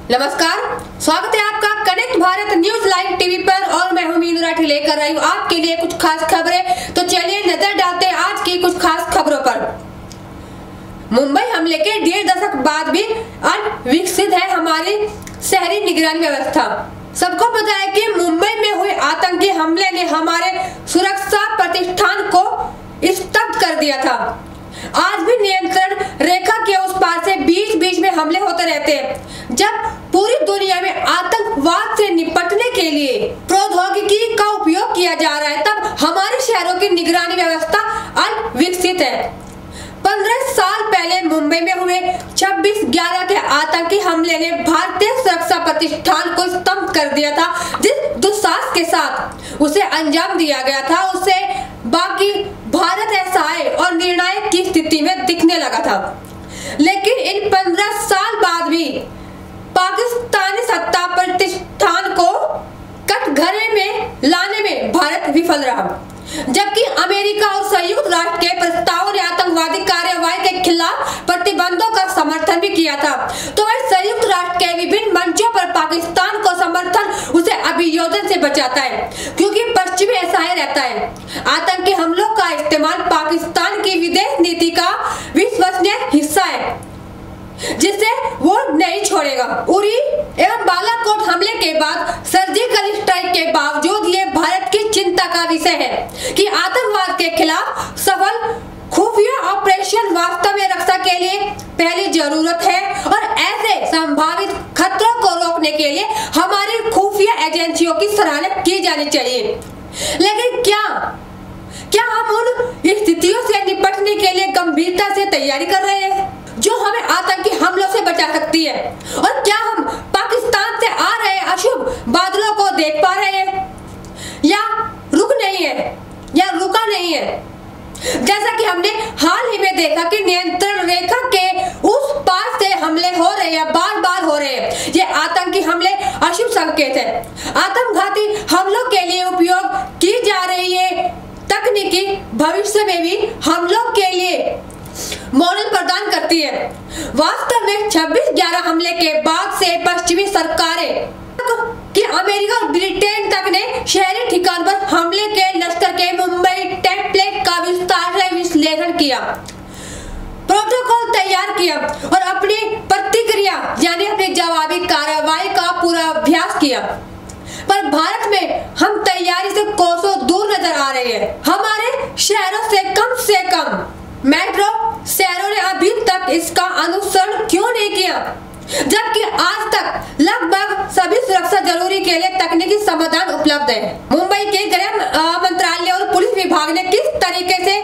नमस्कार, स्वागत है आपका connect Bharat news live TV पर और मैं हूं मीनू राठी लेकर आई हूं आपके लिए कुछ खास खबरें। तो चलिए नजर डालते हैं आज की कुछ खास खबरों पर। मुंबई हमले के 1.5 दशक बाद भी अनविकसित है हमारी शहरी निगरानी व्यवस्था। सबको पता है कि मुंबई में हुए आतंकी हमले ने हमारे सुरक्षा प्रतिष्ठान को स्तब्ध कर दिया था। आज भी नियंत्रण रेखा के उस पार से बीच बीच में हमले होते रहते हैं। जब पूरी दुनिया में आतंकवाद से निपटने के लिए प्रौद्योगिकी का उपयोग किया जा रहा है, तब हमारे शहरों की निगरानी व्यवस्था अनविकसित है। 15 साल पहले मुंबई में हुए 26/11 के आतंकी हमले ने भारतीय सुरक्षा प्रतिष्ठान को स्तब्ध कर दिया था। जिस दुस्साहस के साथ उसे अंजाम दिया गया था, उससे बाकी भारत असहाय और निर्णायक की स्थिति में दिखने लगा था। लेकिन इन 15 साल बाद भी पाकिस्तानी सत्ता प्रतिष्ठान को कटघरे में लाने में भारत विफल रहा। जबकि अमेरिका और संयुक्त राष्ट्र के प्रस्तावों ने आतंकवादी कार्रवाई के खिलाफ प्रतिबंधों का समर्थन भी किया था, तो वह संयुक्त राष्ट्र के विभिन्न मंचों पर पाकिस्तान को समर्थन उसे अभियोजन से बचाता है, क्योंकि पश्चिमी असहाय रहता है। आतंकी हमलों का इस्तेमाल पाकिस्तान की विदेश नीति का विश्वसनीय हिस्सा है, जिसे वो नहीं छोड़ेगा। उरी एवं बालाकोट हमले के बाद सर्जिकल स्ट्राइक के बावजूद ये भारत की चिंता का विषय है कि आतंकवाद के खिलाफ सफल खुफिया ऑपरेशन वास्तव में रक्षा के लिए पहली जरूरत है, और ऐसे संभावित खतरों को रोकने के लिए हमारी खुफिया एजेंसियों की सराहना की जानी चाहिए। लेकिन क्या हम उन स्थितियों से निपटने के लिए गंभीरता से तैयारी कर रहे हैं जो हमें आतंकी हमलों से बचा सकती है? और क्या हम पाकिस्तान से आ रहे अशुभ बादलों को देख पा रहे हैं, या रुका नहीं है? जैसा कि हमने हाल ही में देखा कि नियंत्रण रेखा के उस पार से हमले हो रहे हैं, बार हो रहे हैं। ये आतंकी हमले अशुभ संकेत है। आत्मघाती हमलों के लिए उपयोग की जा रही है तकनीकी भविष्य में भी हमलों के लिए मॉडल प्रदान करती है। वास्तव में 26/11 हमले के बाद से पश्चिमी सरकारें कि अमेरिका और ब्रिटेन तक ने शहरी ठिकानों पर हमले के लश्कर के मुंबई टेम्पलेट का विस्तार से विश्लेषण किया, प्रोटोकॉल तैयार किया और अपनी प्रतिक्रिया यानी अपनी जवाबी कार्रवाई का पूरा अभ्यास किया। पर भारत में हम तैयारी से कोसों दूर नजर आ रहे हैं। हमारे शहरों से कम मेट्रो शहरों ने अभी तक इसका अनुसरण क्यों नहीं किया, जबकि आज तक लगभग सभी सुरक्षा जरूरी के लिए तकनीकी समाधान उपलब्ध है। मुंबई के गृह मंत्रालय और पुलिस विभाग ने किस तरीके से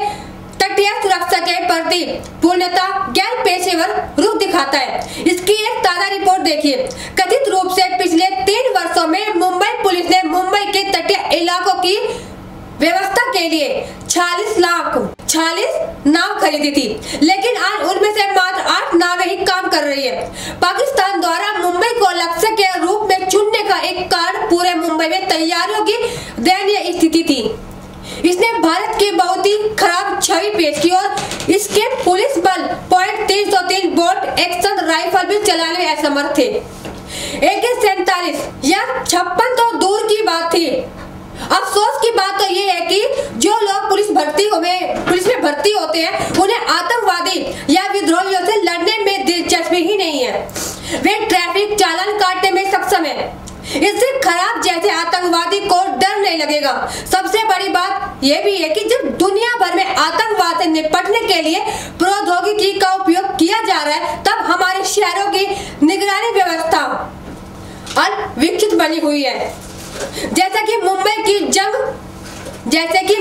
तटीय सुरक्षा के प्रति पूर्णता गैर पेशेवर रुख दिखाता है, इसकी एक ताजा रिपोर्ट देखिए। कथित रूप से पिछले 3 वर्षों में मुंबई पुलिस ने मुंबई के तटीय इलाकों की व्यवस्था के लिए 46 नाव खरीदी थी, लेकिन आज उनमें से मात्र 8 नावें ही काम कर रही है। पाकिस्तान द्वारा मुंबई को लक्ष्य के रूप में चुनने का एक कारण पूरे मुंबई में तैयारियों की दयनीय स्थिति थी। इसने भारत की बहुत ही खराब छवि पेश की और इसके पुलिस बल .303 बोल्ट एक्शन राइफल भी चलाने में असमर्थ थे। AK-47 या 56 तो दूर की बात थी। अफसोस की बात तो ये है कि जो लोग पुलिस में भर्ती होते हैं, उन्हें आतंकवादी या विद्रोहियों से लड़ने में दिलचस्पी ही नहीं है। वे ट्रैफिक चालान काटने में सक्षम है। इससे खराब जैसे आतंकवादी को डर नहीं लगेगा। सबसे बड़ी बात यह भी है कि जब दुनिया भर में आतंकवाद से निपटने के लिए प्रौद्योगिकी का उपयोग किया जा रहा है, तब हमारे शहरों की निगरानी व्यवस्था अनविकसित बनी हुई है। जैसे कि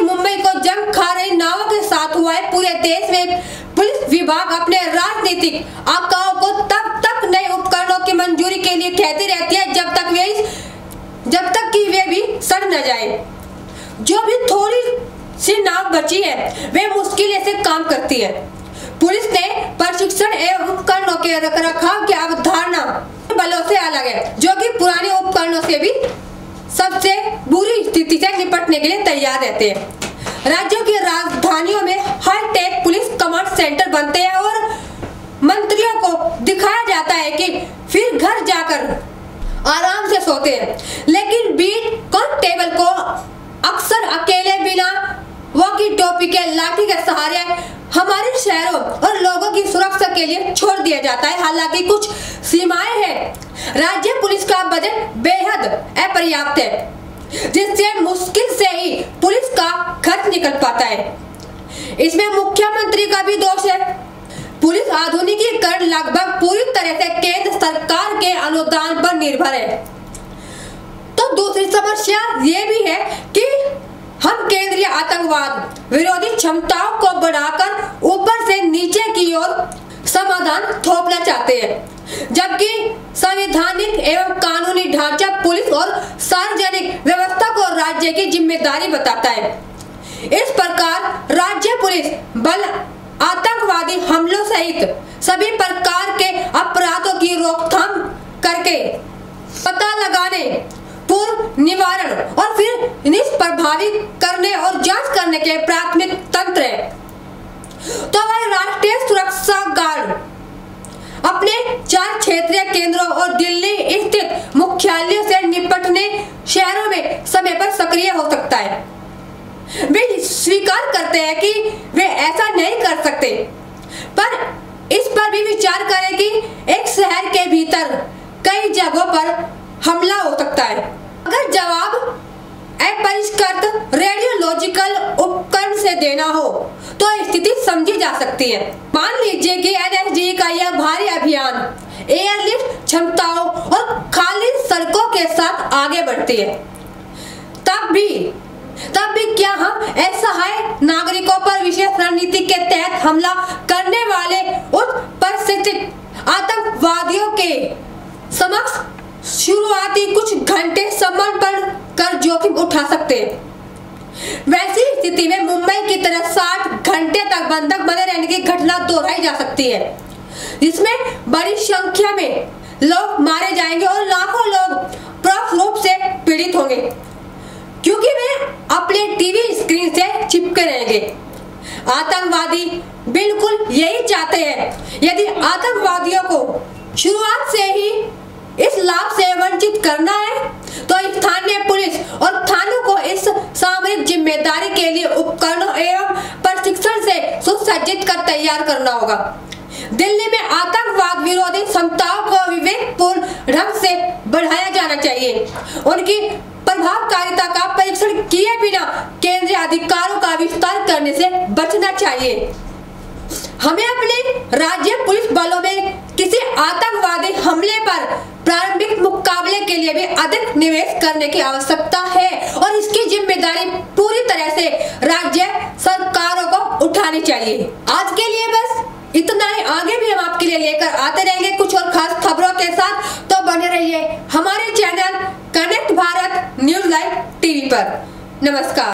मुंबई को जंग खा रही नावों के साथ हुआ है, पूरे देश में पुलिस विभाग अपने राजनीतिक आकाओं को तब तक नए उपकरणों की मंजूरी के लिए कहती रहती है जब तक कि वे भी सड़ न जाए। जो भी थोड़ी सी नाव बची है वे मुश्किल से काम करती है। पुलिस ने प्रशिक्षण एवं उपकरणों के रखरखाव की अवधारणा बलों से अलग है, जो कि पुराने उपकरणों से भी सबसे बुरी स्थिति से निपटने के लिए तैयार रहते हैं। राज्यों की राजधानियों में हाईटेक पुलिस कमांड सेंटर बनते हैं और मंत्रियों को दिखाया जाता है कि फिर घर जाकर आराम से सोते हैं, लेकिन बीट कांस्टेबल को अक्सर अकेले बिना वॉकी टॉकी के लाठी के सहारे हमारे शहरों और लोगों की सुरक्षा के लिए छोड़ दिया जाता है। हालांकि कुछ सीमाएं हैं। राज्य पुलिस का बजट बेहद अपर्याप्त है, जिससे मुश्किल से ही पुलिस का खर्च निकल पाता है। इसमें मुख्यमंत्री का भी दोष है। पुलिस आधुनिकीकरण लगभग पूरी तरह से केंद्र सरकार के अनुदान पर निर्भर है। तो दूसरी समस्या ये भी है कि हम केंद्रीय आतंकवाद विरोधी क्षमताओं को बढ़ाकर ऊपर से नीचे की ओर समाधान थोपना चाहते हैं, जबकि संवैधानिक एवं कानूनी ढांचा पुलिस और सार्वजनिक व्यवस्था को राज्य की जिम्मेदारी बताता है। इस प्रकार राज्य पुलिस बल आतंकवादी हमलों सहित सभी प्रकार के अपराधों की रोकथाम करके पता लगाने, पूर्व निवारण और फिर निष्प्रभावी करने और जांच करने के प्राथमिक तंत्र है। तो वह राष्ट्रीय सुरक्षा गार्ड अपने 4 क्षेत्रीय केंद्रों और दिल्ली स्थित मुख्यालयों से निपटने शहरों में समय पर सक्रिय हो सकता है। वे स्वीकार करते हैं कि वे ऐसा नहीं कर सकते, पर इस पर भी विचार करें कि एक शहर के भीतर कई जगहों पर हमला हो सकता है। अगर जवाब अपरिष्कृत रेडियोलॉजिकल उपकरण से देना हो तो स्थिति समझी जा सकती है। मान लीजिए कि एनएसजी का यह भारी अभियान एयरलिफ्ट क्षमताओं और खाली सड़कों के साथ आगे बढ़ती है, तब भी क्या हम असहाय नागरिकों पर विशेष रणनीति के तहत हमला करने वाले उस परिस्थितिक आतंकवादियों के समक्ष शुरुआती कुछ घंटे समर्पण कर जोखिम उठा सकते हैं? वैसी स्थिति में मुंबई की तरह 60 घंटे तक बंधक बने रहने की घटना दोहराई जा सकती है, जिसमें बड़ी संख्या में लोग मारे जाएंगे और लाखों लोग प्रमुख रूप से पीड़ित होंगे, क्योंकि वे अपने टीवी स्क्रीन से चिपके रहेंगे। आतंकवादी बिल्कुल यही चाहते हैं। यदि आतंकवादियों को शुरुआत से ही इस लाभ से वंचित करना है तो स्थानीय पुलिस और थानों को इस सामरिक जिम्मेदारी के लिए उपकरणों एवं प्रशिक्षण से सुसज्जित कर तैयार करना होगा। दिल्ली में आतंकवाद विरोधी क्षमताओं को विवेकपूर्ण ढंग से बढ़ाया जाना चाहिए। उनकी प्रभावकारिता का परीक्षण किए बिना केंद्रीय अधिकारों का विस्तार करने से बचना चाहिए। हमें अपने राज्य पुलिस बलों में किसी आतंकवादी हमले पर प्रारंभिक मुकाबले के लिए भी अधिक निवेश करने की आवश्यकता है और इसकी जिम्मेदारी पूरी तरह से राज्य सरकारों को उठानी चाहिए। आज के लिए बस इतना ही। आगे भी हम आपके लिए लेकर आते रहेंगे कुछ और खास खबरों के साथ, तो बने रहिए हमारे channel connect Bharat news live TV पर। नमस्कार।